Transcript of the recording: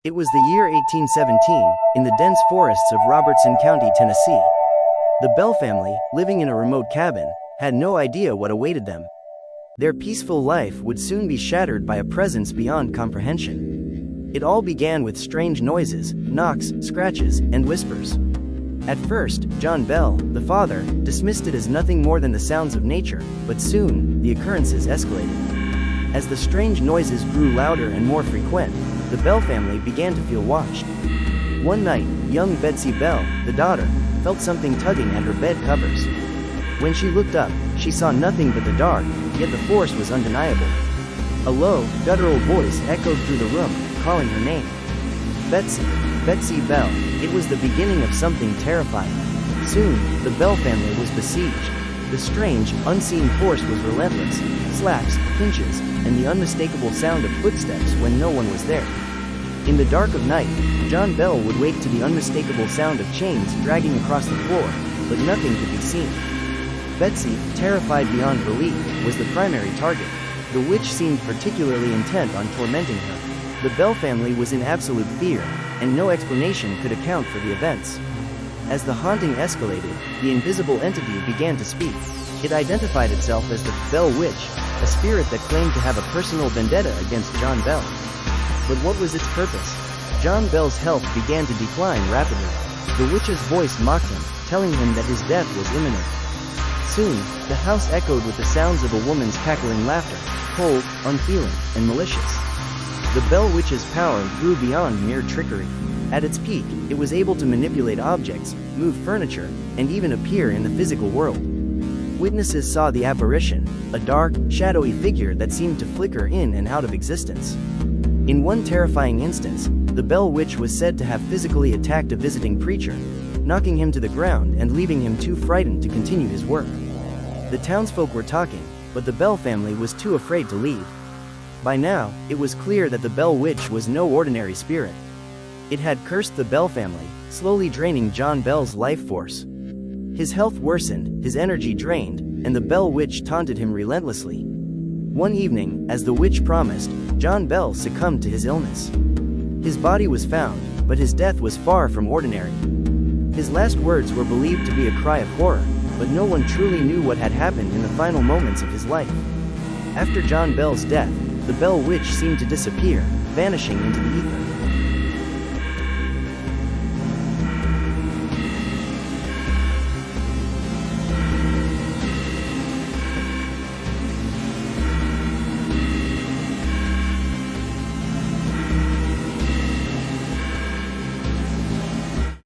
It was the year 1817, in the dense forests of Robertson County, Tennessee. The Bell family, living in a remote cabin, had no idea what awaited them. Their peaceful life would soon be shattered by a presence beyond comprehension. It all began with strange noises, knocks, scratches, and whispers. At first, John Bell, the father, dismissed it as nothing more than the sounds of nature, but soon, the occurrences escalated. As the strange noises grew louder and more frequent, the Bell family began to feel watched. One night, young Betsy Bell, the daughter, felt something tugging at her bed covers. When she looked up, she saw nothing but the dark, yet the force was undeniable. A low, guttural voice echoed through the room, calling her name. Betsy, Betsy Bell. It was the beginning of something terrifying. Soon, the Bell family was besieged. The strange, unseen force was relentless. Slaps, pinches, and the unmistakable sound of footsteps when no one was there. In the dark of night, John Bell would wake to the unmistakable sound of chains dragging across the floor, but nothing could be seen. Betsy, terrified beyond belief, was the primary target. The witch seemed particularly intent on tormenting her. The Bell family was in absolute fear, and no explanation could account for the events. As the haunting escalated, the invisible entity began to speak. It identified itself as the Bell Witch, a spirit that claimed to have a personal vendetta against John Bell. But what was its purpose? John Bell's health began to decline rapidly. The witch's voice mocked him, telling him that his death was imminent. Soon, the house echoed with the sounds of a woman's cackling laughter, cold, unfeeling, and malicious. The Bell Witch's power grew beyond mere trickery. At its peak, it was able to manipulate objects, move furniture, and even appear in the physical world. Witnesses saw the apparition, a dark, shadowy figure that seemed to flicker in and out of existence. In one terrifying instance, the Bell Witch was said to have physically attacked a visiting preacher, knocking him to the ground and leaving him too frightened to continue his work. The townsfolk were talking, but the Bell family was too afraid to leave. By now, it was clear that the Bell Witch was no ordinary spirit. It had cursed the Bell family, slowly draining John Bell's life force. His health worsened, his energy drained, and the Bell Witch taunted him relentlessly. One evening, as the witch promised, John Bell succumbed to his illness. His body was found, but his death was far from ordinary. His last words were believed to be a cry of horror, but no one truly knew what had happened in the final moments of his life. After John Bell's death, the Bell Witch seemed to disappear, vanishing into the ether.